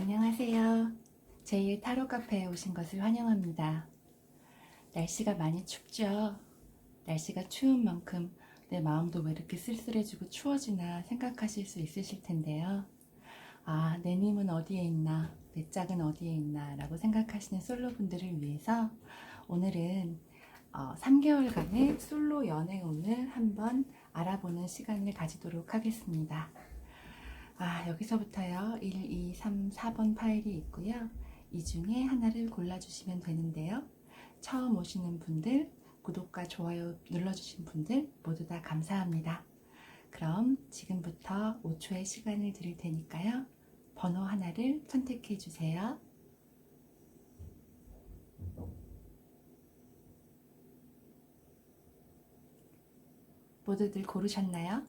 안녕하세요. 제2의 타로 카페에 오신 것을 환영합니다. 날씨가 많이 춥죠? 날씨가 추운 만큼 내 마음도 왜 이렇게 쓸쓸해지고 추워지나 생각하실 수 있으실 텐데요. 아, 내 님은 어디에 있나? 내 짝은 어디에 있나? 라고 생각하시는 솔로분들을 위해서 오늘은 3개월간의 솔로 연애운을 한번 알아보는 시간을 가지도록 하겠습니다. 여기서부터요. 1, 2, 3, 4번 파일이 있고요. 이 중에 하나를 골라주시면 되는데요. 처음 오시는 분들, 구독과 좋아요 눌러주신 분들 모두 다 감사합니다. 그럼 지금부터 5초의 시간을 드릴 테니까요. 번호 하나를 선택해 주세요. 모두들 고르셨나요?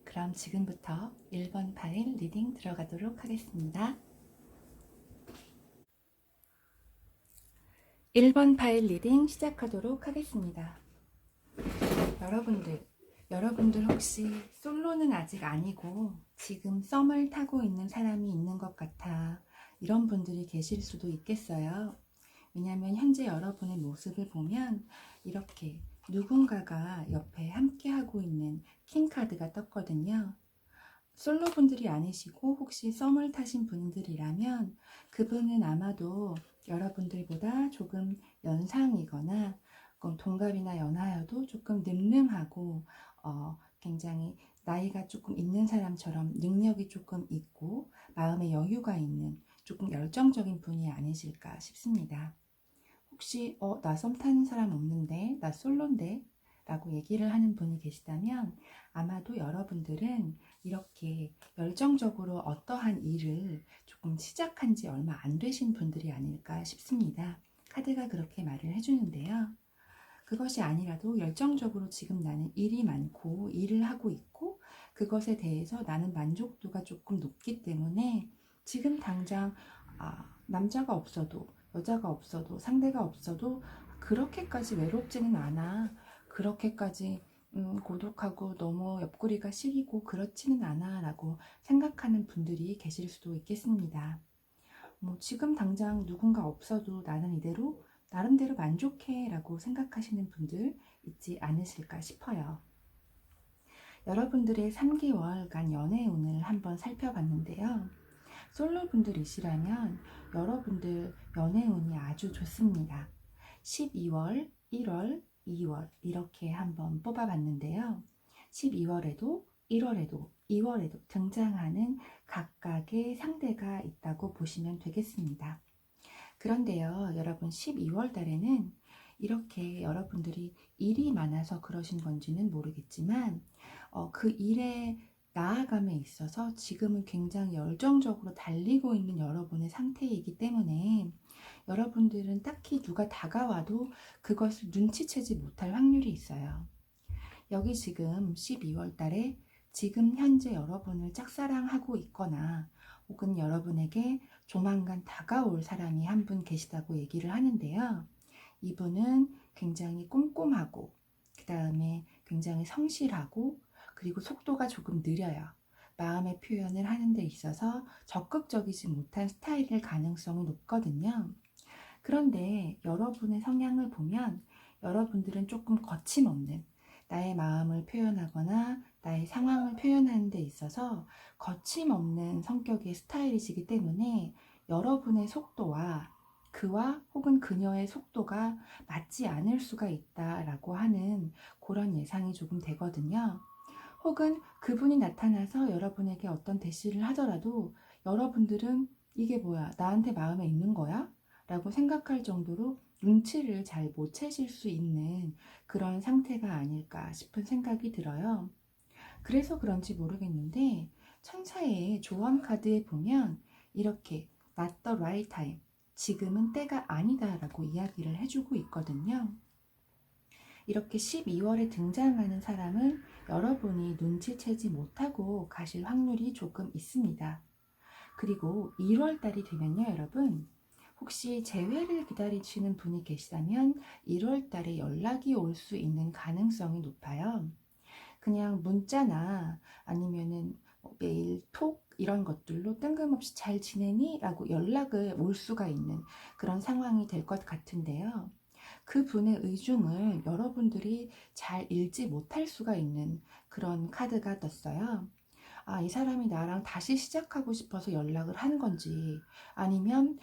그럼 지금부터 1번 파일 리딩 들어가도록 하겠습니다. 1번 파일 리딩 시작하도록 하겠습니다. 여러분들 혹시 솔로는 아직 아니고 지금 썸을 타고 있는 사람이 있는 것 같아 이런 분들이 계실 수도 있겠어요. 왜냐하면 현재 여러분의 모습을 보면 이렇게 누군가가 옆에 함께하고 있는 킹카드가 떴거든요. 솔로분들이 아니시고 혹시 썸을 타신 분들이라면 그분은 아마도 여러분들보다 조금 연상이거나 동갑이나 연하여도 조금 늠름하고 굉장히 나이가 조금 있는 사람처럼 능력이 조금 있고 마음에 여유가 있는 조금 열정적인 분이 아니실까 싶습니다. 혹시 나 썸 타는 사람 없는데 나 솔로인데 라고 얘기를 하는 분이 계시다면 아마도 여러분들은 이렇게 열정적으로 어떠한 일을 조금 시작한 지 얼마 안 되신 분들이 아닐까 싶습니다. 카드가 그렇게 말을 해주는데요. 그것이 아니라도 열정적으로 지금 나는 일이 많고 일을 하고 있고 그것에 대해서 나는 만족도가 조금 높기 때문에 지금 당장 남자가 없어도 여자가 없어도 상대가 없어도 그렇게까지 외롭지는 않아. 그렇게까지 고독하고 너무 옆구리가 시리고 그렇지는 않아 라고 생각하는 분들이 계실 수도 있겠습니다. 지금 당장 누군가 없어도 나는 이대로 나름대로 만족해 라고 생각하시는 분들 있지 않으실까 싶어요. 여러분들의 3개월간 연애운을 한번 살펴봤는데요. 솔로분들이시라면 여러분들 연애운이 아주 좋습니다. 12월, 1월, 2월 이렇게 한번 뽑아봤는데요. 12월에도 1월에도 2월에도 등장하는 각각의 상대가 있다고 보시면 되겠습니다. 그런데요, 여러분 12월 달에는 이렇게 여러분들이 일이 많아서 그러신 건지는 모르겠지만 그 일에 나아감에 있어서 지금은 굉장히 열정적으로 달리고 있는 여러분의 상태이기 때문에 여러분들은 딱히 누가 다가와도 그것을 눈치채지 못할 확률이 있어요. 여기 지금 12월 달에 지금 현재 여러분을 짝사랑하고 있거나 혹은 여러분에게 조만간 다가올 사람이 한 분 계시다고 얘기를 하는데요. 이분은 굉장히 꼼꼼하고 그 다음에 굉장히 성실하고 그리고 속도가 조금 느려요. 마음의 표현을 하는 데 있어서 적극적이지 못한 스타일일 가능성이 높거든요. 그런데 여러분의 성향을 보면 여러분들은 조금 거침없는 나의 마음을 표현하거나 나의 상황을 표현하는 데 있어서 거침없는 성격의 스타일이시기 때문에 여러분의 속도와 그와 혹은 그녀의 속도가 맞지 않을 수가 있다라고 하는 그런 예상이 조금 되거든요. 혹은 그분이 나타나서 여러분에게 어떤 대시를 하더라도 여러분들은 이게 뭐야? 나한테 마음에 있는 거야? 라고 생각할 정도로 눈치를 잘 못 채실 수 있는 그런 상태가 아닐까 싶은 생각이 들어요. 그래서 그런지 모르겠는데 천사의 조언 카드에 보면 이렇게 Not the right time, 지금은 때가 아니다 라고 이야기를 해주고 있거든요. 이렇게 12월에 등장하는 사람은 여러분이 눈치채지 못하고 가실 확률이 조금 있습니다. 그리고 1월 달이 되면요, 여러분. 혹시 재회를 기다리시는 분이 계시다면 1월 달에 연락이 올 수 있는 가능성이 높아요. 그냥 문자나 아니면은 메일, 톡 이런 것들로 뜬금없이 잘 지내니? 라고 연락을 올 수가 있는 그런 상황이 될 것 같은데요. 그분의 의중을 여러분들이 잘 읽지 못할 수가 있는 그런 카드가 떴어요. 아, 이 사람이 나랑 다시 시작하고 싶어서 연락을 한 건지, 아니면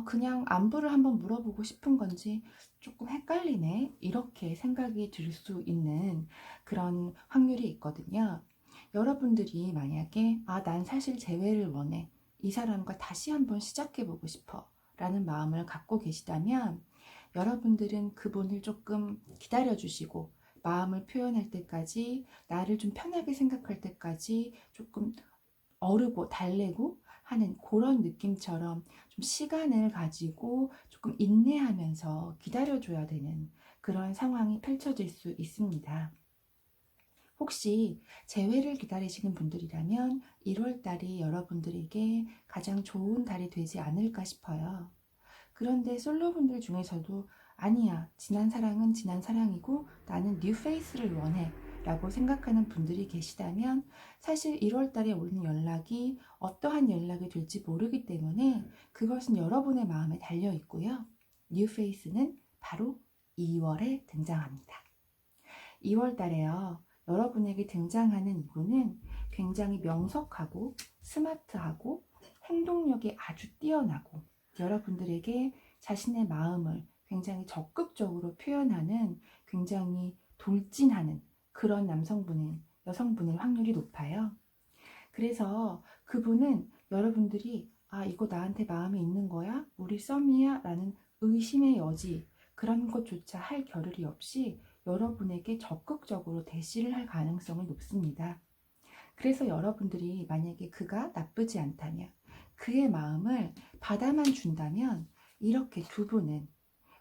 그냥 안부를 한번 물어보고 싶은 건지 조금 헷갈리네, 이렇게 생각이 들 수 있는 그런 확률이 있거든요. 여러분들이 만약에 난 사실 재회를 원해, 이 사람과 다시 한번 시작해보고 싶어 라는 마음을 갖고 계시다면, 여러분들은 그분을 조금 기다려주시고 마음을 표현할 때까지, 나를 좀 편하게 생각할 때까지 조금 어르고 달래고 하는 그런 느낌처럼 좀 시간을 가지고 조금 인내하면서 기다려줘야 되는 그런 상황이 펼쳐질 수 있습니다. 혹시 재회를 기다리시는 분들이라면 1월 달이 여러분들에게 가장 좋은 달이 되지 않을까 싶어요. 그런데 솔로분들 중에서도 아니야, 지난 사랑은 지난 사랑이고 나는 뉴 페이스를 원해 라고 생각하는 분들이 계시다면, 사실 1월 달에 오는 연락이 어떠한 연락이 될지 모르기 때문에 그것은 여러분의 마음에 달려 있고요. 뉴 페이스는 바로 2월에 등장합니다. 2월 달에요, 여러분에게 등장하는 이분은 굉장히 명석하고 스마트하고 행동력이 아주 뛰어나고, 여러분들에게 자신의 마음을 굉장히 적극적으로 표현하는, 굉장히 돌진하는 그런 여성분일 확률이 높아요. 그래서 그분은 여러분들이 이거 나한테 마음에 있는 거야? 우리 썸이야? 라는 의심의 여지, 그런 것조차 할 겨를이 없이 여러분에게 적극적으로 대시를 할 가능성이 높습니다. 그래서 여러분들이 만약에 그가 나쁘지 않다면, 그의 마음을 받아만 준다면, 이렇게 두 분은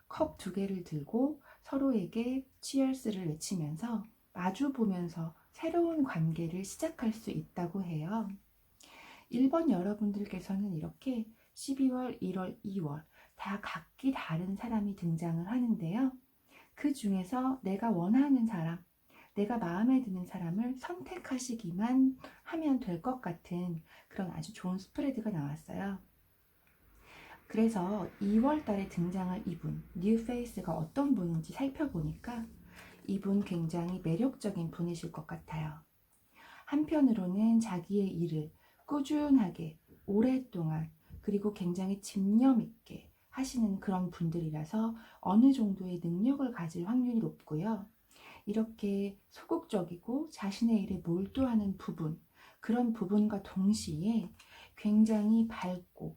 컵 2개를 들고 서로에게 치얼스를 외치면서 마주 보면서 새로운 관계를 시작할 수 있다고 해요. 1번 여러분들께서는 이렇게 12월, 1월, 2월 다 각기 다른 사람이 등장을 하는데요. 그 중에서 내가 원하는 사람, 내가 마음에 드는 사람을 선택하시기만 하면 될 것 같은 그런 아주 좋은 스프레드가 나왔어요. 그래서 2월 달에 등장할 이분, 뉴페이스가 어떤 분인지 살펴보니까 이분 굉장히 매력적인 분이실 것 같아요. 한편으로는 자기의 일을 꾸준하게 오랫동안, 그리고 굉장히 집념 있게 하시는 그런 분들이라서 어느 정도의 능력을 가질 확률이 높고요. 이렇게 소극적이고 자신의 일에 몰두하는 부분, 그런 부분과 동시에 굉장히 밝고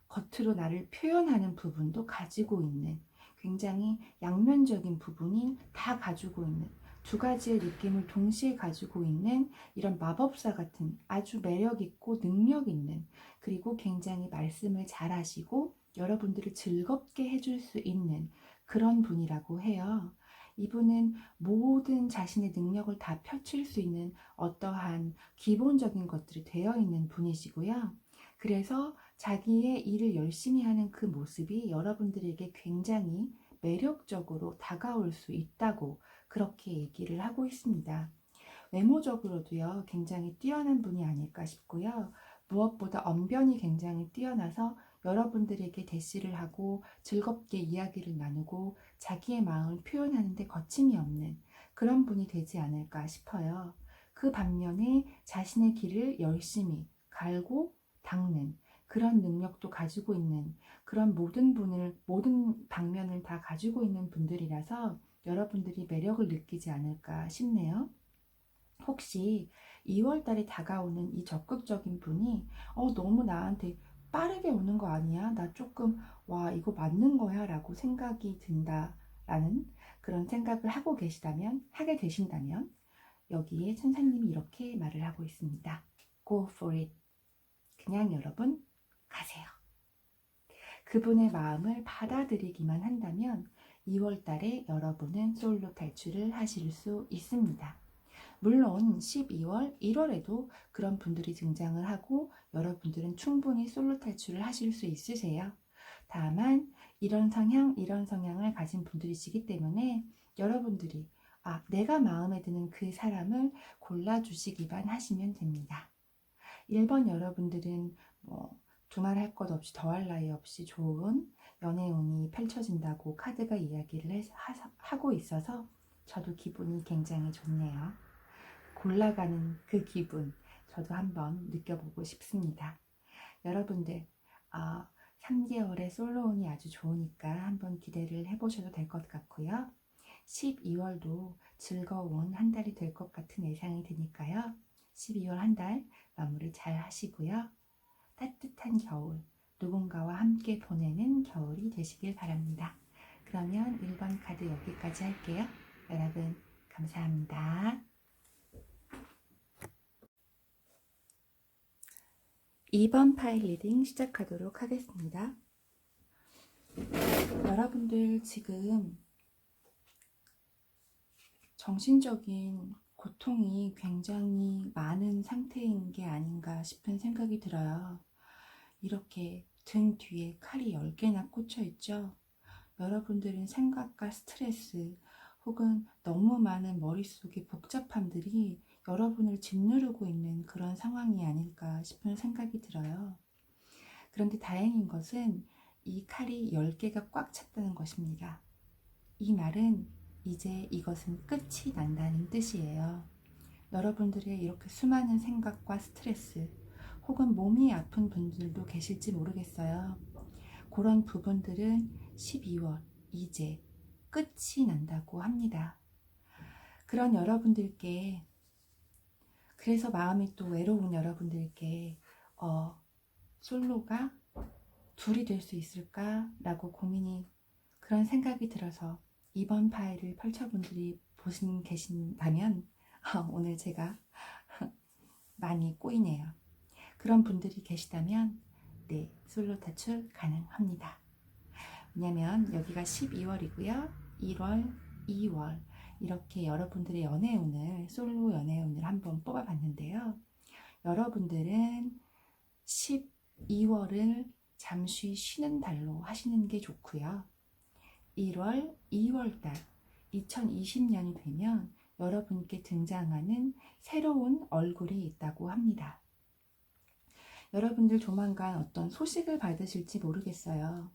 겉으로 나를 표현하는 부분도 가지고 있는, 굉장히 양면적인 부분이 다 가지고 있는, 두 가지의 느낌을 동시에 가지고 있는 이런 마법사 같은 아주 매력있고 능력있는, 그리고 굉장히 말씀을 잘하시고 여러분들을 즐겁게 해줄 수 있는 그런 분이라고 해요. 이분은 모든 자신의 능력을 다 펼칠 수 있는 어떠한 기본적인 것들이 되어 있는 분이시고요. 그래서 자기의 일을 열심히 하는 그 모습이 여러분들에게 굉장히 매력적으로 다가올 수 있다고 그렇게 얘기를 하고 있습니다. 외모적으로도요, 굉장히 뛰어난 분이 아닐까 싶고요. 무엇보다 언변이 굉장히 뛰어나서 여러분들에게 대시를 하고 즐겁게 이야기를 나누고 자기의 마음을 표현하는 데 거침이 없는 그런 분이 되지 않을까 싶어요. 그 반면에 자신의 길을 열심히 갈고 닦는 그런 능력도 가지고 있는, 그런 모든 방면을 다 가지고 있는 분들이라서 여러분들이 매력을 느끼지 않을까 싶네요. 혹시 2월 달에 다가오는 이 적극적인 분이 너무 나한테 빠르게 오는 거 아니야? 나 조금 이거 맞는 거야? 라고 생각이 든다라는 그런 생각을 하게 되신다면, 여기에 천사님이 이렇게 말을 하고 있습니다. Go for it. 그냥 여러분 가세요. 그분의 마음을 받아들이기만 한다면 2월 달에 여러분은 솔로 탈출을 하실 수 있습니다. 물론 12월, 1월에도 그런 분들이 등장을 하고 여러분들은 충분히 솔로 탈출을 하실 수 있으세요. 다만 이런 성향을 가진 분들이시기 때문에 여러분들이 내가 마음에 드는 그 사람을 골라주시기만 하시면 됩니다. 1번 여러분들은 뭐 두말할 것 없이 더할 나위 없이 좋은 연애운이 펼쳐진다고 카드가 이야기를 하고 있어서 저도 기분이 굉장히 좋네요. 골라가는 그 기분 저도 한번 느껴보고 싶습니다. 여러분들 3개월의 솔로운이 아주 좋으니까 한번 기대를 해보셔도 될 것 같고요. 12월도 즐거운 한 달이 될 것 같은 예상이 드니까요. 12월 한 달 마무리 잘 하시고요. 따뜻한 겨울, 누군가와 함께 보내는 겨울이 되시길 바랍니다. 그러면 1번 카드 여기까지 할게요. 여러분 감사합니다. 2번 파일 리딩 시작하도록 하겠습니다. 여러분들 지금 정신적인 고통이 굉장히 많은 상태인 게 아닌가 싶은 생각이 들어요. 이렇게 등 뒤에 칼이 10개나 꽂혀 있죠. 여러분들은 생각과 스트레스 혹은 너무 많은 머릿속의 복잡함들이 여러분을 짓누르고 있는 그런 상황이 아닐까 싶은 생각이 들어요. 그런데 다행인 것은 이 칼이 10개가 꽉 찼다는 것입니다. 이 말은 이제 이것은 끝이 난다는 뜻이에요. 여러분들의 이렇게 수많은 생각과 스트레스 혹은 몸이 아픈 분들도 계실지 모르겠어요. 그런 부분들은 12월 이제 끝이 난다고 합니다. 그런 여러분들께, 그래서 마음이 또 외로운 여러분들께 솔로가 둘이 될 수 있을까? 라고 고민이, 그런 생각이 들어서 이번 파일을 펼쳐분들이 계신다면 오늘 제가 많이 꼬이네요. 그런 분들이 계시다면 네, 솔로 탈출 가능합니다. 왜냐면 여기가 12월이고요. 1월, 2월 이렇게 여러분들의 연애운을, 솔로 연애운을 한번 뽑아봤는데요. 여러분들은 12월을 잠시 쉬는 달로 하시는 게 좋고요. 1월, 2월달 2020년이 되면 여러분께 등장하는 새로운 얼굴이 있다고 합니다. 여러분들 조만간 어떤 소식을 받으실지 모르겠어요.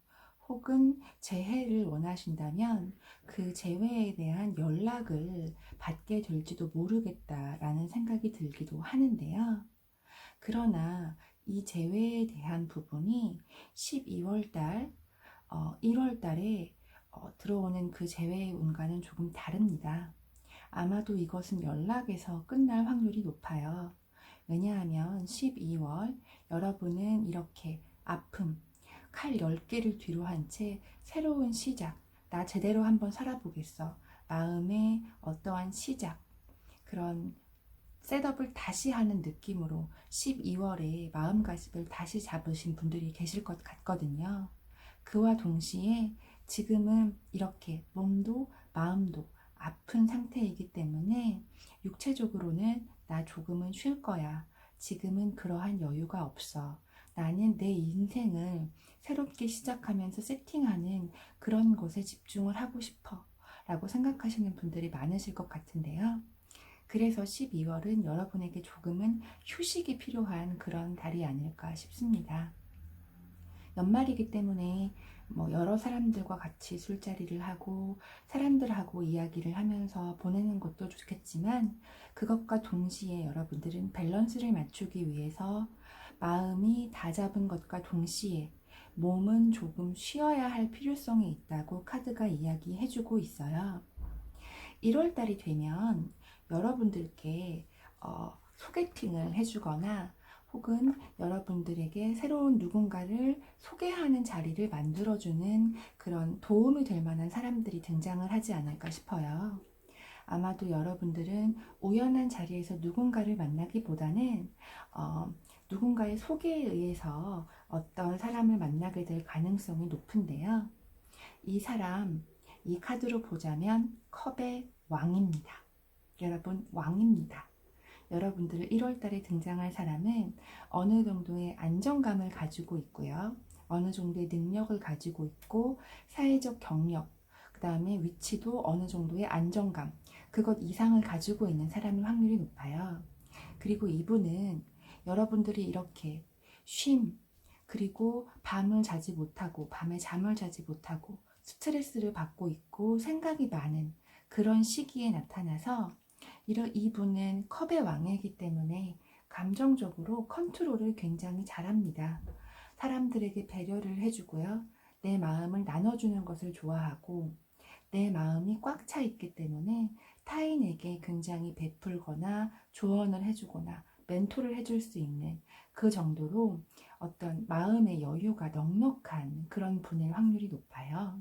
혹은 재회를 원하신다면 그 재회에 대한 연락을 받게 될지도 모르겠다라는 생각이 들기도 하는데요. 그러나 이 재회에 대한 부분이 12월 달, 1월 달에 들어오는 그 재회의 운과는 조금 다릅니다. 아마도 이것은 연락에서 끝날 확률이 높아요. 왜냐하면 12월 여러분은 이렇게 아픔, 칼 10개를 뒤로 한 채 새로운 시작, 나 제대로 한번 살아보겠어. 마음의 어떠한 시작, 그런 셋업을 다시 하는 느낌으로 12월에 마음가짐을 다시 잡으신 분들이 계실 것 같거든요. 그와 동시에 지금은 이렇게 몸도 마음도 아픈 상태이기 때문에 육체적으로는 나 조금은 쉴 거야. 지금은 그러한 여유가 없어. 나는 내 인생을 새롭게 시작하면서 세팅하는 그런 것에 집중을 하고 싶어 라고 생각하시는 분들이 많으실 것 같은데요. 그래서 12월은 여러분에게 조금은 휴식이 필요한 그런 달이 아닐까 싶습니다. 연말이기 때문에 여러 사람들과 같이 술자리를 하고 사람들하고 이야기를 하면서 보내는 것도 좋겠지만, 그것과 동시에 여러분들은 밸런스를 맞추기 위해서 마음이 다 잡은 것과 동시에 몸은 조금 쉬어야 할 필요성이 있다고 카드가 이야기해주고 있어요. 1월달이 되면 여러분들께 소개팅을 해주거나 혹은 여러분들에게 새로운 누군가를 소개하는 자리를 만들어주는 그런 도움이 될 만한 사람들이 등장을 하지 않을까 싶어요. 아마도 여러분들은 우연한 자리에서 누군가를 만나기보다는 누군가의 소개에 의해서 어떤 사람을 만나게 될 가능성이 높은데요. 이 사람, 이 카드로 보자면 컵의 왕입니다. 여러분, 왕입니다. 여러분들 1월달에 등장할 사람은 어느 정도의 안정감을 가지고 있고요. 어느 정도의 능력을 가지고 있고 사회적 경력, 그 다음에 위치도 어느 정도의 안정감, 그것 이상을 가지고 있는 사람일 확률이 높아요. 그리고 이분은 여러분들이 이렇게 쉼, 그리고 밤을 자지 못하고, 밤에 잠을 자지 못하고, 스트레스를 받고 있고, 생각이 많은 그런 시기에 나타나서, 이분은 컵의 왕이기 때문에 감정적으로 컨트롤을 굉장히 잘합니다. 사람들에게 배려를 해주고요. 내 마음을 나눠주는 것을 좋아하고, 내 마음이 꽉 차 있기 때문에 타인에게 굉장히 베풀거나 조언을 해주거나 멘토를 해줄 수 있는 그 정도로 어떤 마음의 여유가 넉넉한 그런 분일 확률이 높아요.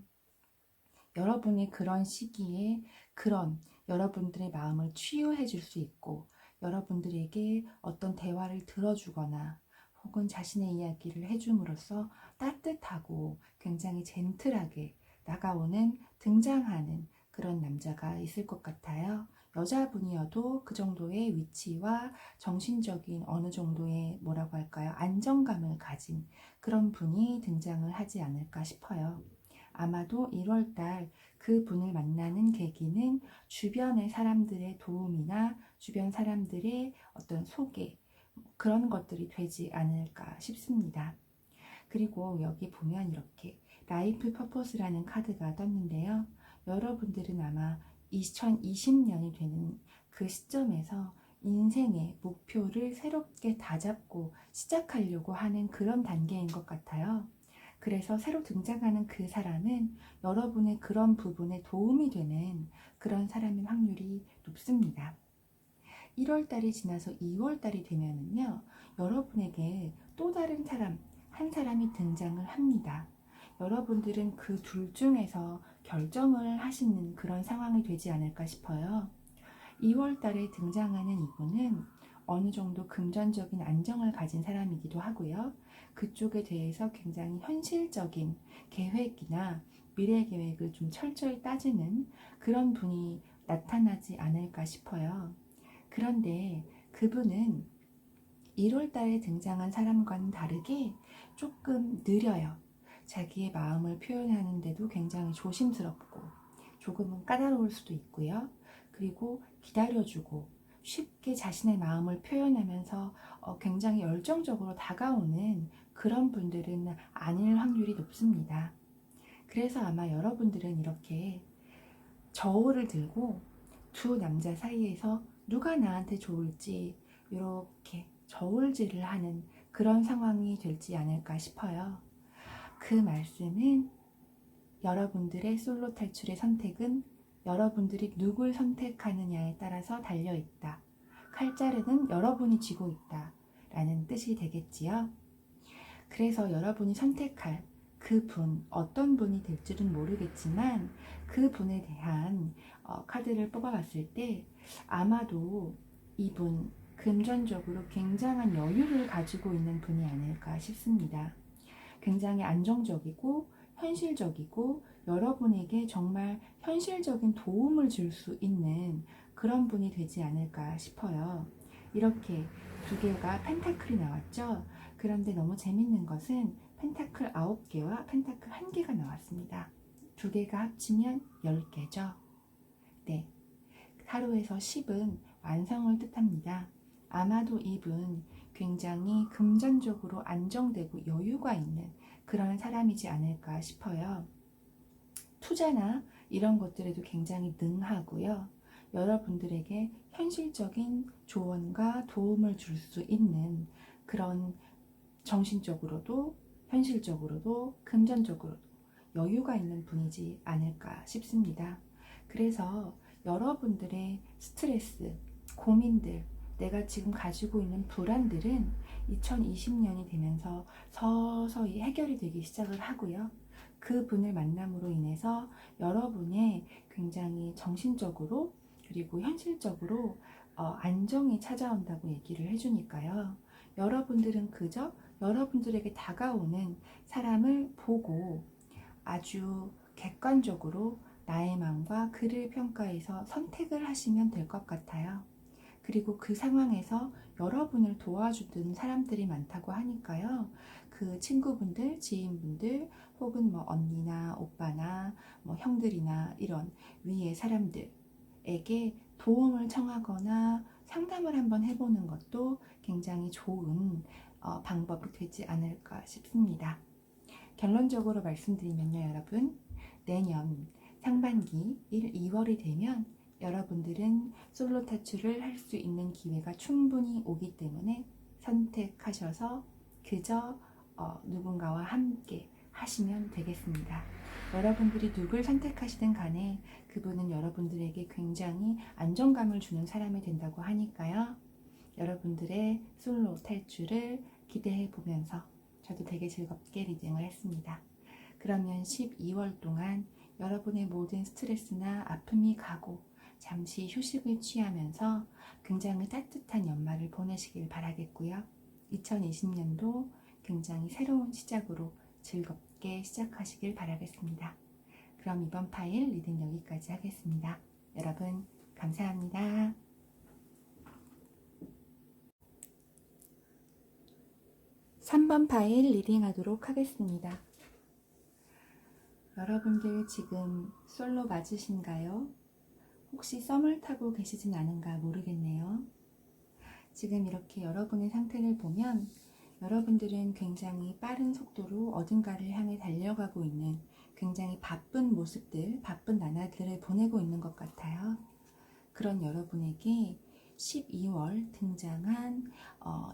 여러분이 그런 시기에 그런 여러분들의 마음을 치유해 줄 수 있고, 여러분들에게 어떤 대화를 들어주거나 혹은 자신의 이야기를 해줌으로써 따뜻하고 굉장히 젠틀하게 다가오는, 등장하는 그런 남자가 있을 것 같아요. 여자분이어도 그 정도의 위치와 정신적인 어느 정도의 뭐라고 할까요? 안정감을 가진 그런 분이 등장을 하지 않을까 싶어요. 아마도 1월달 그 분을 만나는 계기는 주변의 사람들의 도움이나 주변 사람들의 어떤 소개, 그런 것들이 되지 않을까 싶습니다. 그리고 여기 보면 이렇게 라이프 퍼포스라는 카드가 떴는데요. 여러분들은 아마 2020년이 되는 그 시점에서 인생의 목표를 새롭게 다잡고 시작하려고 하는 그런 단계인 것 같아요. 그래서 새로 등장하는 그 사람은 여러분의 그런 부분에 도움이 되는 그런 사람인 확률이 높습니다. 1월달이 지나서 2월달이 되면은요, 여러분에게 또 다른 사람, 한 사람이 등장을 합니다. 여러분들은 그 둘 중에서 결정을 하시는 그런 상황이 되지 않을까 싶어요. 2월달에 등장하는 이분은 어느 정도 금전적인 안정을 가진 사람이기도 하고요. 그쪽에 대해서 굉장히 현실적인 계획이나 미래 계획을 좀 철저히 따지는 그런 분이 나타나지 않을까 싶어요. 그런데 그분은 1월달에 등장한 사람과는 다르게 조금 느려요. 자기의 마음을 표현하는데도 굉장히 조심스럽고 조금은 까다로울 수도 있고요. 그리고 기다려주고 쉽게 자신의 마음을 표현하면서 굉장히 열정적으로 다가오는 그런 분들은 아닐 확률이 높습니다. 그래서 아마 여러분들은 이렇게 저울을 들고 두 남자 사이에서 누가 나한테 좋을지 이렇게 저울질을 하는 그런 상황이 될지 않을까 싶어요. 그 말씀은 여러분들의 솔로 탈출의 선택은 여러분들이 누굴 선택하느냐에 따라서 달려있다. 칼자루는 여러분이 쥐고 있다. 라는 뜻이 되겠지요. 그래서 여러분이 선택할 그 분, 어떤 분이 될지는 모르겠지만 그 분에 대한 카드를 뽑아봤을 때 아마도 이분 금전적으로 굉장한 여유를 가지고 있는 분이 아닐까 싶습니다. 굉장히 안정적이고 현실적이고 여러분에게 정말 현실적인 도움을 줄 수 있는 그런 분이 되지 않을까 싶어요. 이렇게 두 개가 펜타클이 나왔죠. 그런데 너무 재밌는 것은 펜타클 9개와 펜타클 1개가 나왔습니다. 두 개가 합치면 10개죠. 네, 하루에서 10은 완성을 뜻합니다. 아마도 이분 굉장히 금전적으로 안정되고 여유가 있는 그런 사람이지 않을까 싶어요. 투자나 이런 것들에도 굉장히 능하고요. 여러분들에게 현실적인 조언과 도움을 줄 수 있는 그런 정신적으로도 현실적으로도 금전적으로도 여유가 있는 분이지 않을까 싶습니다. 그래서 여러분들의 스트레스, 고민들, 내가 지금 가지고 있는 불안들은 2020년이 되면서 서서히 해결이 되기 시작을 하고요. 그 분을 만남으로 인해서 여러분의 굉장히 정신적으로 그리고 현실적으로 안정이 찾아온다고 얘기를 해주니까요. 여러분들은 그저 여러분들에게 다가오는 사람을 보고 아주 객관적으로 나의 마음과 그를 평가해서 선택을 하시면 될 것 같아요. 그리고 그 상황에서 여러분을 도와주는 사람들이 많다고 하니까요. 그 친구분들, 지인분들, 혹은 뭐 언니나 오빠나 뭐 형들이나 이런 위의 사람들에게 도움을 청하거나 상담을 한번 해보는 것도 굉장히 좋은 방법이 되지 않을까 싶습니다. 결론적으로 말씀드리면요, 여러분, 내년 상반기 2월이 되면 여러분들은 솔로 타출을 할 수 있는 기회가 충분히 오기 때문에 선택하셔서 그저 누군가와 함께 하시면 되겠습니다. 여러분들이 누굴 선택하시든 간에 그분은 여러분들에게 굉장히 안정감을 주는 사람이 된다고 하니까요. 여러분들의 솔로 탈출을 기대해 보면서 저도 되게 즐겁게 리딩을 했습니다. 그러면 12월 동안 여러분의 모든 스트레스나 아픔이 가고 잠시 휴식을 취하면서 굉장히 따뜻한 연말을 보내시길 바라겠고요. 2020년도 굉장히 새로운 시작으로 즐겁게 시작하시길 바라겠습니다. 그럼 이번 파일 리딩 여기까지 하겠습니다. 여러분 감사합니다. 3번 파일 리딩하도록 하겠습니다. 여러분들 지금 솔로 맞으신가요? 혹시 썸을 타고 계시진 않은가 모르겠네요. 지금 이렇게 여러분의 상태를 보면 여러분들은 굉장히 빠른 속도로 어딘가를 향해 달려가고 있는 굉장히 바쁜 모습들, 바쁜 나날들을 보내고 있는 것 같아요. 그런 여러분에게 12월 등장한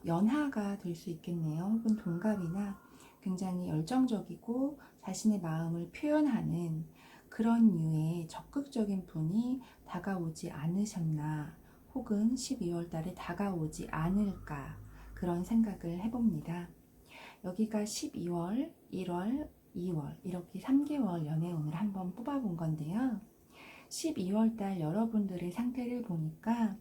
연하가 될 수 있겠네요. 혹은 동갑이나 굉장히 열정적이고 자신의 마음을 표현하는 그런 류의 적극적인 분이 다가오지 않으셨나, 혹은 12월 달에 다가오지 않을까, 그런 생각을 해봅니다. 여기가 12월, 1월, 2월 이렇게 3개월 연애운을 한번 뽑아본 건데요. 12월 달 여러분들의 상태를 보니까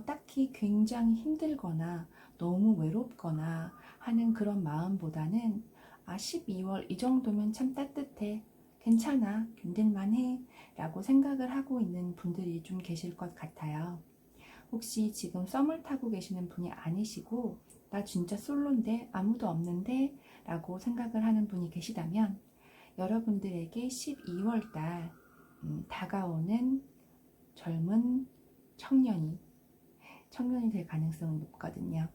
딱히 굉장히 힘들거나 너무 외롭거나 하는 그런 마음보다는 12월 이 정도면 참 따뜻해, 괜찮아, 견딜만해 라고 생각을 하고 있는 분들이 좀 계실 것 같아요. 혹시 지금 썸을 타고 계시는 분이 아니시고 나 진짜 솔로인데 아무도 없는데 라고 생각을 하는 분이 계시다면 여러분들에게 12월 달 다가오는 젊은 청년이 될 가능성이 높거든요.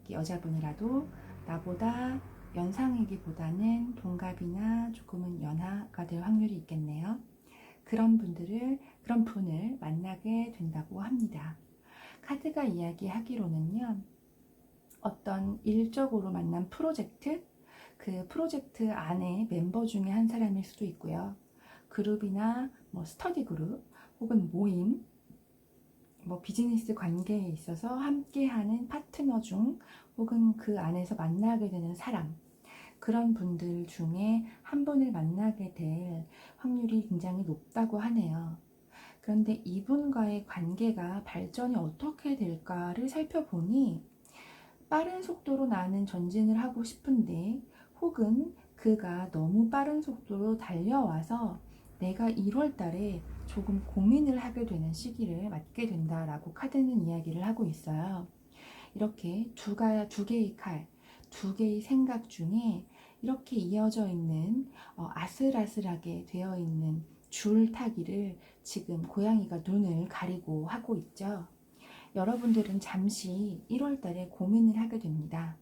여자분이라도 나보다 연상이기보다는 동갑이나 조금은 연하가 될 확률이 있겠네요. 그런 분을 만나게 된다고 합니다. 카드가 이야기하기로는요, 어떤 일적으로 만난 프로젝트, 그 프로젝트 안에 멤버 중에 한 사람일 수도 있고요. 그룹이나 스터디 그룹 혹은 모임, 비즈니스 관계에 있어서 함께하는 파트너 중 혹은 그 안에서 만나게 되는 사람, 그런 분들 중에 한 분을 만나게 될 확률이 굉장히 높다고 하네요. 그런데 이분과의 관계가 발전이 어떻게 될까를 살펴보니 빠른 속도로 나는 전진을 하고 싶은데, 혹은 그가 너무 빠른 속도로 달려와서 내가 1월 달에 조금 고민을 하게 되는 시기를 맞게 된다라고 카드는 이야기를 하고 있어요. 이렇게 두 개의 칼, 두 개의 생각 중에 이렇게 이어져 있는 아슬아슬하게 되어 있는 줄타기를 지금 고양이가 눈을 가리고 하고 있죠. 여러분들은 잠시 1월 달에 고민을 하게 됩니다.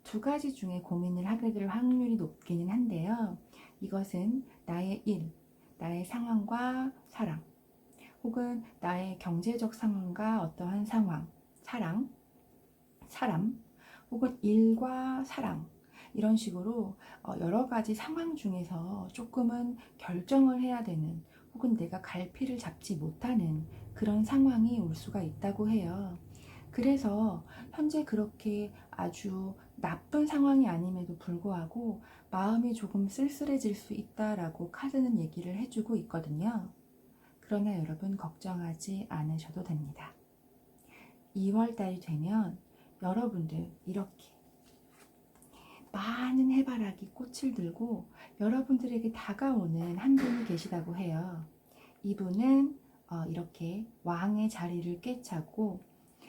두 가지 중에 고민을 하게 될 확률이 높기는 한데요. 이것은 나의 일, 나의 상황과 사랑, 혹은 나의 경제적 상황과 어떠한 상황, 사람, 혹은 일과 사랑, 이런 식으로 여러 가지 상황 중에서 조금은 결정을 해야 되는, 혹은 내가 갈피를 잡지 못하는 그런 상황이 올 수가 있다고 해요. 그래서 현재 그렇게 아주 나쁜 상황이 아님에도 불구하고 마음이 조금 쓸쓸해질 수 있다라고 카드는 얘기를 해주고 있거든요. 그러나 여러분 걱정하지 않으셔도 됩니다. 2월 달이 되면 여러분들 이렇게 많은 해바라기 꽃을 들고 여러분들에게 다가오는 한 분이 계시다고 해요. 이분은 이렇게 왕의 자리를 꿰차고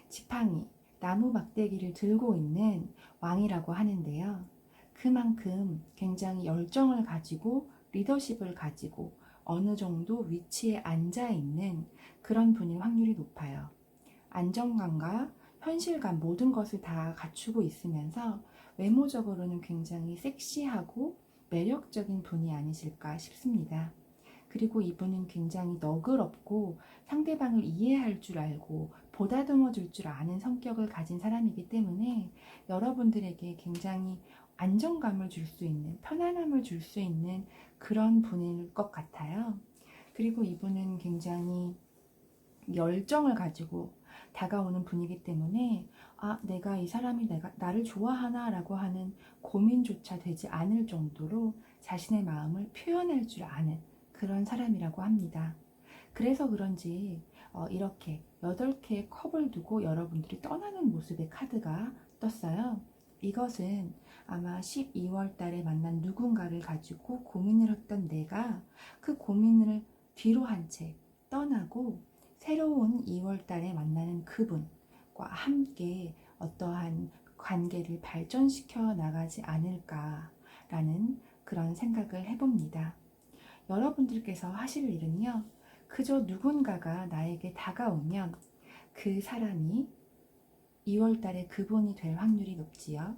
지팡이, 나무 막대기를 들고 있는 왕이라고 하는데요. 그만큼 굉장히 열정을 가지고 리더십을 가지고 어느 정도 위치에 앉아 있는 그런 분일 확률이 높아요. 안정감과 현실감 모든 것을 다 갖추고 있으면서 외모적으로는 굉장히 섹시하고 매력적인 분이 아니실까 싶습니다. 그리고 이분은 굉장히 너그럽고 상대방을 이해할 줄 알고 보다듬어 줄 줄 아는 성격을 가진 사람이기 때문에 여러분들에게 굉장히 안정감을 줄 수 있는, 편안함을 줄 수 있는 그런 분일 것 같아요. 그리고 이분은 굉장히 열정을 가지고 다가오는 분이기 때문에 내가 이 사람이 나를 좋아하나 라고 하는 고민조차 되지 않을 정도로 자신의 마음을 표현할 줄 아는 그런 사람이라고 합니다. 그래서 그런지 이렇게 8개의 컵을 두고 여러분들이 떠나는 모습의 카드가 떴어요. 이것은 아마 12월 달에 만난 누군가를 가지고 고민을 했던 내가 그 고민을 뒤로 한 채 떠나고 새로운 2월 달에 만나는 그분과 함께 어떠한 관계를 발전시켜 나가지 않을까라는 그런 생각을 해봅니다. 여러분들께서 하실 일은요, 그저 누군가가 나에게 다가오면 그 사람이 2월 달에 그분이 될 확률이 높지요.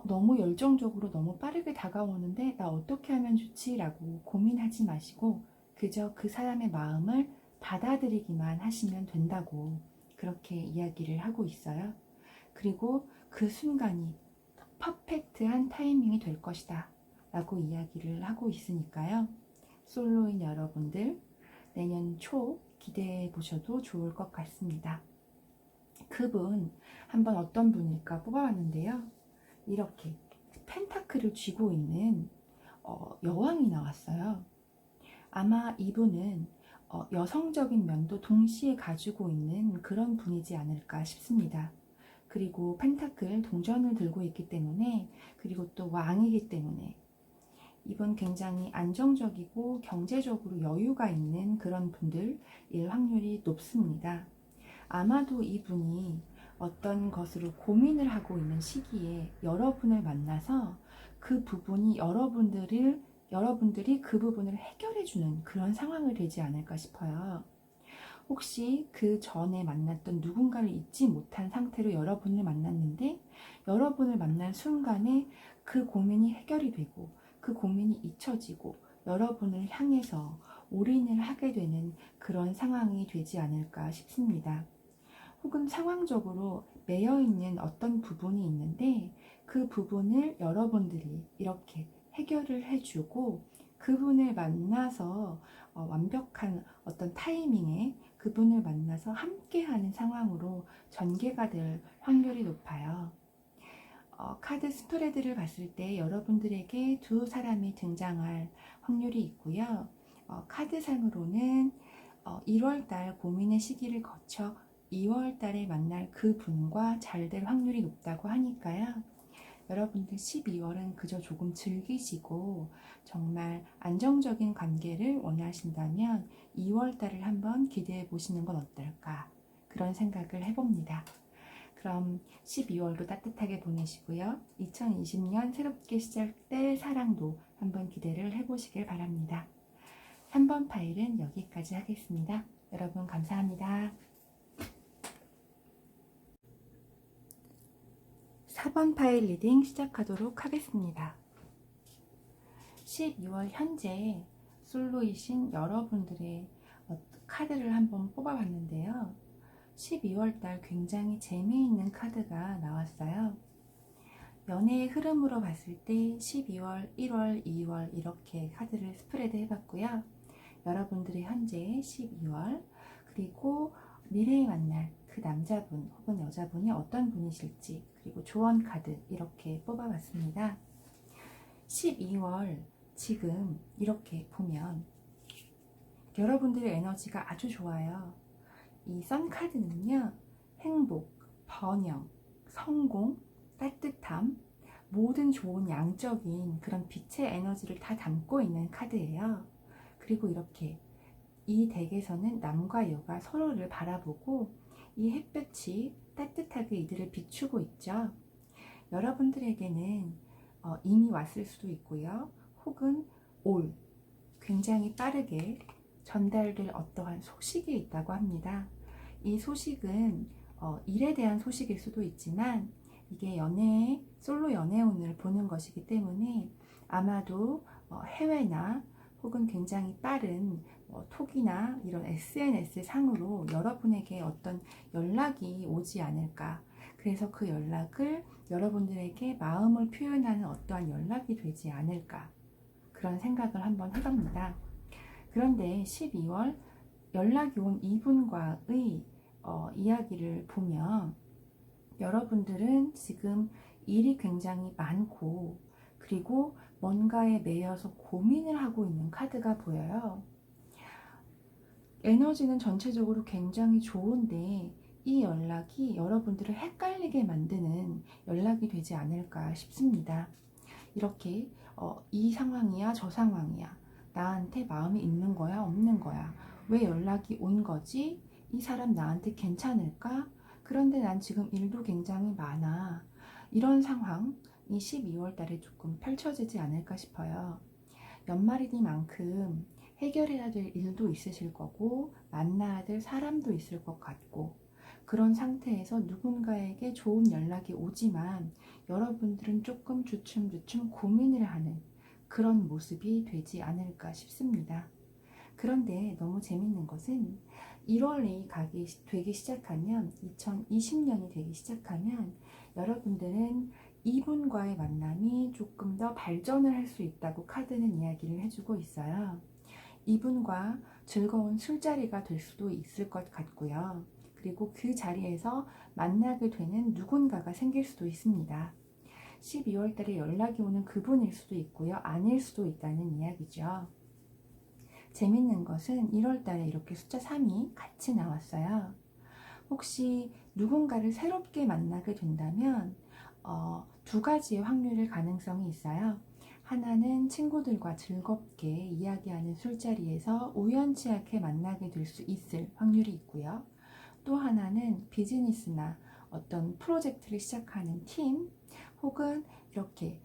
너무 열정적으로 너무 빠르게 다가오는데 나 어떻게 하면 좋지? 라고 고민하지 마시고 그저 그 사람의 마음을 받아들이기만 하시면 된다고 그렇게 이야기를 하고 있어요. 그리고 그 순간이 퍼펙트한 타이밍이 될 것이다 라고 이야기를 하고 있으니까요. 솔로인 여러분들 내년 초 기대해 보셔도 좋을 것 같습니다. 그분 한번 어떤 분일까 뽑아봤는데요. 이렇게 펜타클을 쥐고 있는 여왕이 나왔어요. 아마 이분은 여성적인 면도 동시에 가지고 있는 그런 분이지 않을까 싶습니다. 그리고 펜타클 동전을 들고 있기 때문에, 그리고 또 왕이기 때문에 이분 굉장히 안정적이고 경제적으로 여유가 있는 그런 분들일 확률이 높습니다. 아마도 이분이 어떤 것으로 고민을 하고 있는 시기에 여러분을 만나서 그 부분이 여러분들이 그 부분을 해결해주는 그런 상황이 되지 않을까 싶어요. 혹시 그 전에 만났던 누군가를 잊지 못한 상태로 여러분을 만났는데 여러분을 만난 순간에 그 고민이 해결이 되고 그 고민이 잊혀지고 여러분을 향해서 올인을 하게 되는 그런 상황이 되지 않을까 싶습니다. 혹은 상황적으로 매여있는 어떤 부분이 있는데 그 부분을 여러분들이 이렇게 해결을 해주고 그분을 만나서 완벽한 어떤 타이밍에 그분을 만나서 함께하는 상황으로 전개가 될 확률이 높아요. 카드 스프레드를 봤을 때 여러분들에게 두 사람이 등장할 확률이 있고요. 카드상으로는 1월달 고민의 시기를 거쳐 2월 달에 만날 그 분과 잘 될 확률이 높다고 하니까요. 여러분들 12월은 그저 조금 즐기시고 정말 안정적인 관계를 원하신다면 2월 달을 한번 기대해 보시는 건 어떨까? 그런 생각을 해봅니다. 그럼 12월도 따뜻하게 보내시고요. 2020년 새롭게 시작될 사랑도 한번 기대를 해보시길 바랍니다. 3번 파일은 여기까지 하겠습니다. 여러분 감사합니다. 4번 파일 리딩 시작하도록 하겠습니다. 12월 현재 솔로이신 여러분들의 카드를 한번 뽑아봤는데요. 12월 달 굉장히 재미있는 카드가 나왔어요. 연애의 흐름으로 봤을 때 12월, 1월, 2월 이렇게 카드를 스프레드 해봤고요. 여러분들의 현재 12월 그리고 미래에 만날 그 남자분 혹은 여자분이 어떤 분이실지 그리고 조언 카드 이렇게 뽑아봤습니다. 12월 지금 이렇게 보면 여러분들의 에너지가 아주 좋아요. 이 선 카드는요, 행복, 번영, 성공, 따뜻함, 모든 좋은 양적인 그런 빛의 에너지를 다 담고 있는 카드예요. 그리고 이렇게 이 덱에서는 남과 여가 서로를 바라보고 이 햇볕이 따뜻하게 이들을 비추고 있죠. 여러분들에게는 이미 왔을 수도 있고요. 혹은 굉장히 빠르게 전달될 어떠한 소식이 있다고 합니다. 이 소식은 일에 대한 소식일 수도 있지만 이게 솔로 연애운을 보는 것이기 때문에 아마도 해외나 혹은 굉장히 빠른 톡이나 이런 SNS 상으로 여러분에게 어떤 연락이 오지 않을까. 그래서 그 연락을 여러분들에게 마음을 표현하는 어떠한 연락이 되지 않을까. 그런 생각을 한번 해봅니다. 그런데 12월 연락이 온 이분과의 이야기를 보면 여러분들은 지금 일이 굉장히 많고 그리고 뭔가에 매여서 고민을 하고 있는 카드가 보여요. 에너지는 전체적으로 굉장히 좋은데 이 연락이 여러분들을 헷갈리게 만드는 연락이 되지 않을까 싶습니다. 이렇게 이 상황이야 저 상황이야, 나한테 마음이 있는 거야 없는 거야, 왜 연락이 온 거지, 이 사람 나한테 괜찮을까, 그런데 난 지금 일도 굉장히 많아, 이런 상황이 12월 달에 조금 펼쳐지지 않을까 싶어요. 연말이니만큼 해결해야 될 일도 있으실 거고 만나야 될 사람도 있을 것 같고, 그런 상태에서 누군가에게 좋은 연락이 오지만 여러분들은 조금 주춤주춤 고민을 하는 그런 모습이 되지 않을까 싶습니다. 그런데 너무 재밌는 것은 1월이 되기 시작하면, 2020년이 되기 시작하면 여러분들은 이분과의 만남이 조금 더 발전을 할 수 있다고 카드는 이야기를 해주고 있어요. 이분과 즐거운 술자리가 될 수도 있을 것 같고요. 그리고 그 자리에서 만나게 되는 누군가가 생길 수도 있습니다. 12월 달에 연락이 오는 그분일 수도 있고요. 아닐 수도 있다는 이야기죠. 재밌는 것은 1월 달에 이렇게 숫자 3이 같이 나왔어요. 혹시 누군가를 새롭게 만나게 된다면 두 가지의 확률의 가능성이 있어요. 하나는 친구들과 즐겁게 이야기하는 술자리에서 우연치 않게 만나게 될 수 있을 확률이 있고요. 또 하나는 비즈니스나 어떤 프로젝트를 시작하는 팀, 혹은 이렇게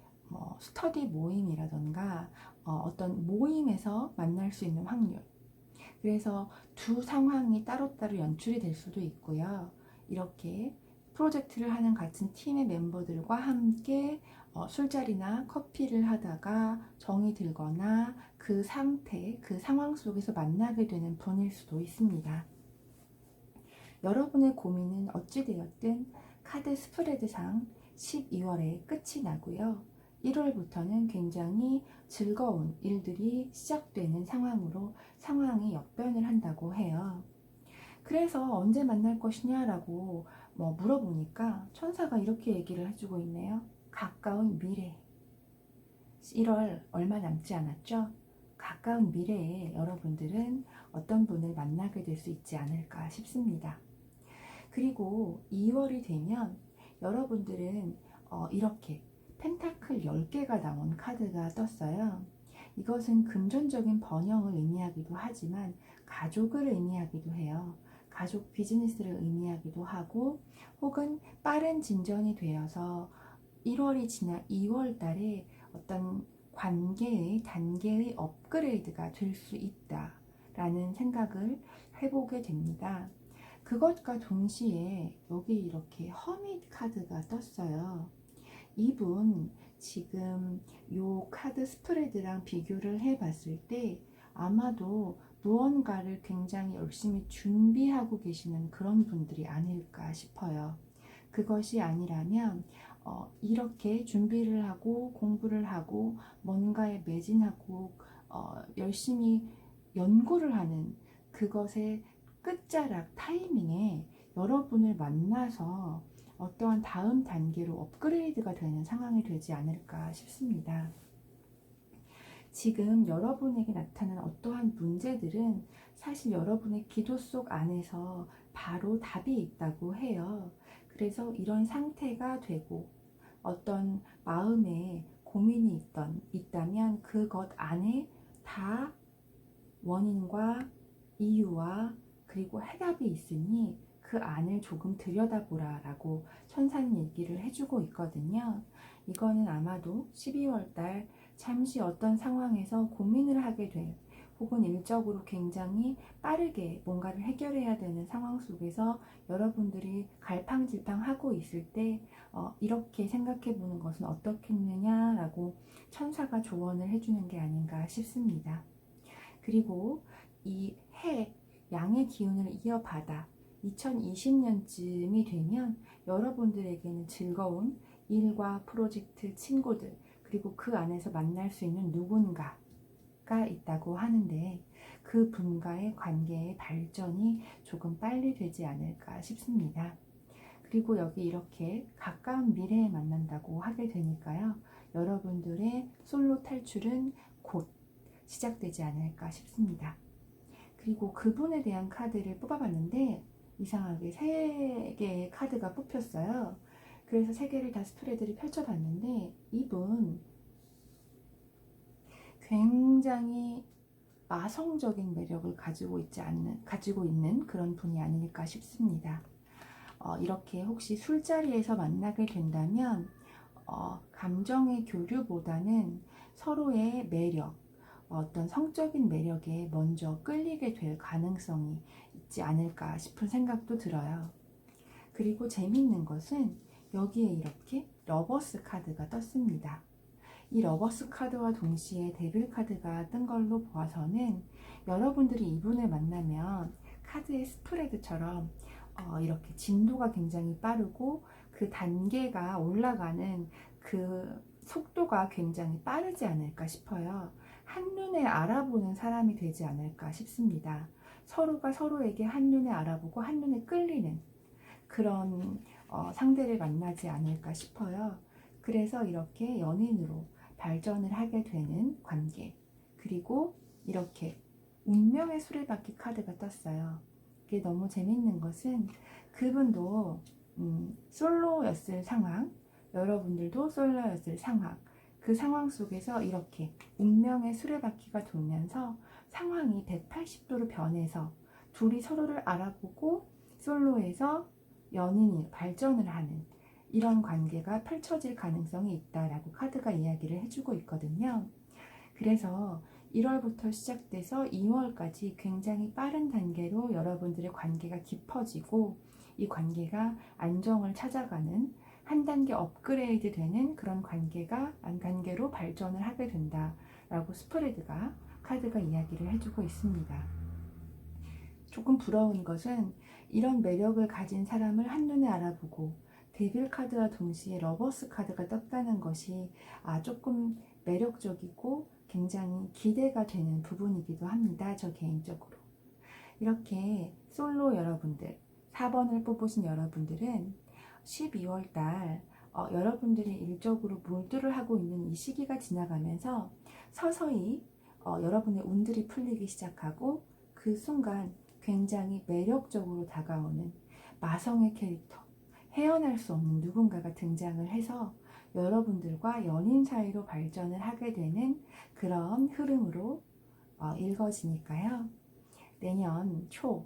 스터디 모임이라던가 어떤 모임에서 만날 수 있는 확률. 그래서 두 상황이 따로따로 연출이 될 수도 있고요. 이렇게 프로젝트를 하는 같은 팀의 멤버들과 함께 술자리나 커피를 하다가 정이 들거나 그 상태, 그 상황 속에서 만나게 되는 분일 수도 있습니다. 여러분의 고민은 어찌되었든 카드 스프레드상 12월에 끝이 나고요. 1월부터는 굉장히 즐거운 일들이 시작되는 상황으로 상황이 역변을 한다고 해요. 그래서 언제 만날 것이냐라고 물어보니까 천사가 이렇게 얘기를 해주고 있네요. 가까운 미래. 1월 얼마 남지 않았죠? 가까운 미래에 여러분들은 어떤 분을 만나게 될 수 있지 않을까 싶습니다. 그리고 2월이 되면 여러분들은 이렇게 펜타클 10개가 나온 카드가 떴어요. 이것은 금전적인 번영을 의미하기도 하지만 가족을 의미하기도 해요. 가족 비즈니스를 의미하기도 하고, 혹은 빠른 진전이 되어서 1월이 지나 2월 달에 어떤 관계의 단계의 업그레이드가 될 수 있다라는 생각을 해보게 됩니다. 그것과 동시에 여기 이렇게 허밋 카드가 떴어요. 이분 지금 요 카드 스프레드랑 비교를 해봤을 때 아마도 무언가를 굉장히 열심히 준비하고 계시는 그런 분들이 아닐까 싶어요. 그것이 아니라면 이렇게 준비를 하고 공부를 하고 뭔가에 매진하고 열심히 연구를 하는 그것의 끝자락 타이밍에 여러분을 만나서 어떠한 다음 단계로 업그레이드가 되는 상황이 되지 않을까 싶습니다. 지금 여러분에게 나타난 어떠한 문제들은 사실 여러분의 기도 속 안에서 바로 답이 있다고 해요. 그래서 이런 상태가 되고 어떤 마음에 고민이 있다면 그것 안에 다 원인과 이유와 그리고 해답이 있으니 그 안을 조금 들여다보라 라고 천사는 얘기를 해주고 있거든요. 이거는 아마도 12월 달 잠시 어떤 상황에서 고민을 하게 될, 혹은 일적으로 굉장히 빠르게 뭔가를 해결해야 되는 상황 속에서 여러분들이 갈팡질팡하고 있을 때 이렇게 생각해 보는 것은 어떻겠느냐라고 천사가 조언을 해주는 게 아닌가 싶습니다. 그리고 이 해, 양의 기운을 이어받아 2020년쯤이 되면 여러분들에게는 즐거운 일과 프로젝트, 친구들, 그리고 그 안에서 만날 수 있는 누군가가 있다고 하는데 그 분과의 관계의 발전이 조금 빨리 되지 않을까 싶습니다. 그리고 여기 이렇게 가까운 미래에 만난다고 하게 되니까요. 여러분들의 솔로 탈출은 곧 시작되지 않을까 싶습니다. 그리고 그분에 대한 카드를 뽑아봤는데 이상하게 3개의 카드가 뽑혔어요. 그래서 3개를 다 스프레드를 펼쳐봤는데 이분 굉장히 마성적인 매력을 가지고 있는 그런 분이 아닐까 싶습니다. 이렇게 혹시 술자리에서 만나게 된다면 감정의 교류보다는 서로의 매력, 어떤 성적인 매력에 먼저 끌리게 될 가능성이 있지 않을까 싶은 생각도 들어요. 그리고 재밌는 것은 여기에 이렇게 러버스 카드가 떴습니다. 이 러버스 카드와 동시에 데빌 카드가 뜬 걸로 보아서는 여러분들이 이분을 만나면 카드의 스프레드처럼 이렇게 진도가 굉장히 빠르고 그 단계가 올라가는 그 속도가 굉장히 빠르지 않을까 싶어요. 한눈에 알아보는 사람이 되지 않을까 싶습니다. 서로가 서로에게 한눈에 알아보고 한눈에 끌리는 그런 상대를 만나지 않을까 싶어요. 그래서 이렇게 연인으로 발전을 하게 되는 관계, 그리고 이렇게 운명의 수레바퀴 카드가 떴어요. 이게 너무 재밌는 것은 그분도 솔로였을 상황, 여러분들도 솔로였을 상황, 그 상황 속에서 이렇게 운명의 수레바퀴가 돌면서 상황이 180도로 변해서 둘이 서로를 알아보고 솔로에서 연인이 발전을 하는 이런 관계가 펼쳐질 가능성이 있다라고 카드가 이야기를 해주고 있거든요. 그래서 1월부터 시작돼서 2월까지 굉장히 빠른 단계로 여러분들의 관계가 깊어지고 이 관계가 안정을 찾아가는 한 단계 업그레이드 되는 그런 관계로 발전을 하게 된다라고 카드가 이야기를 해주고 있습니다. 조금 부러운 것은 이런 매력을 가진 사람을 한눈에 알아보고 데빌 카드와 동시에 러버스 카드가 떴다는 것이 조금 매력적이고 굉장히 기대가 되는 부분이기도 합니다. 저 개인적으로. 이렇게 솔로 여러분들, 4번을 뽑으신 여러분들은 12월 달 여러분들이 일적으로 몰두를 하고 있는 이 시기가 지나가면서 서서히 여러분의 운들이 풀리기 시작하고 그 순간 굉장히 매력적으로 다가오는 마성의 캐릭터, 헤어날 수 없는 누군가가 등장을 해서 여러분들과 연인 사이로 발전을 하게 되는 그런 흐름으로 읽어지니까요. 내년 초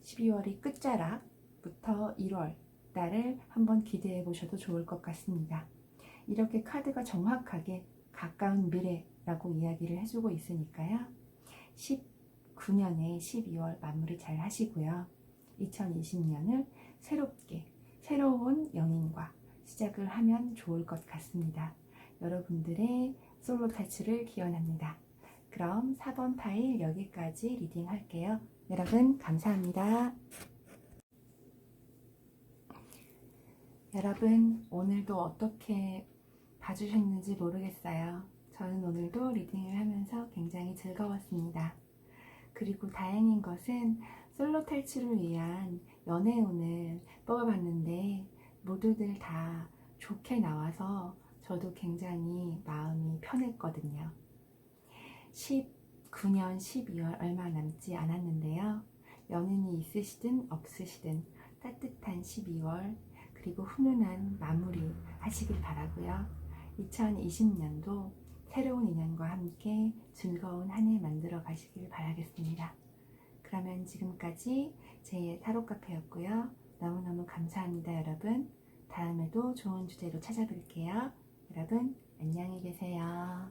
12월의 끝자락부터 1월 달을 한번 기대해 보셔도 좋을 것 같습니다. 이렇게 카드가 정확하게 가까운 미래라고 이야기를 해주고 있으니까요. 19년의 12월 마무리 잘 하시고요. 2020년을 새롭게 새로운 연인과 시작을 하면 좋을 것 같습니다. 여러분들의 솔로 탈출을 기원합니다. 그럼 4번 파일 여기까지 리딩 할게요. 여러분 감사합니다. 여러분 오늘도 어떻게 봐주셨는지 모르겠어요. 저는 오늘도 리딩을 하면서 굉장히 즐거웠습니다. 그리고 다행인 것은 솔로 탈출을 위한 연애운을 뽑아봤는데 모두들 다 좋게 나와서 저도 굉장히 마음이 편했거든요. 19년 12월 얼마 남지 않았는데요. 연인이 있으시든 없으시든 따뜻한 12월 그리고 훈훈한 마무리 하시길 바라고요. 2020년도 새로운 인연과 함께 즐거운 한 해 만들어 가시길 바라겠습니다. 그러면 지금까지 제 타로 카페였고요. 너무너무 감사합니다, 여러분. 다음에도 좋은 주제로 찾아뵐게요. 여러분, 안녕히 계세요.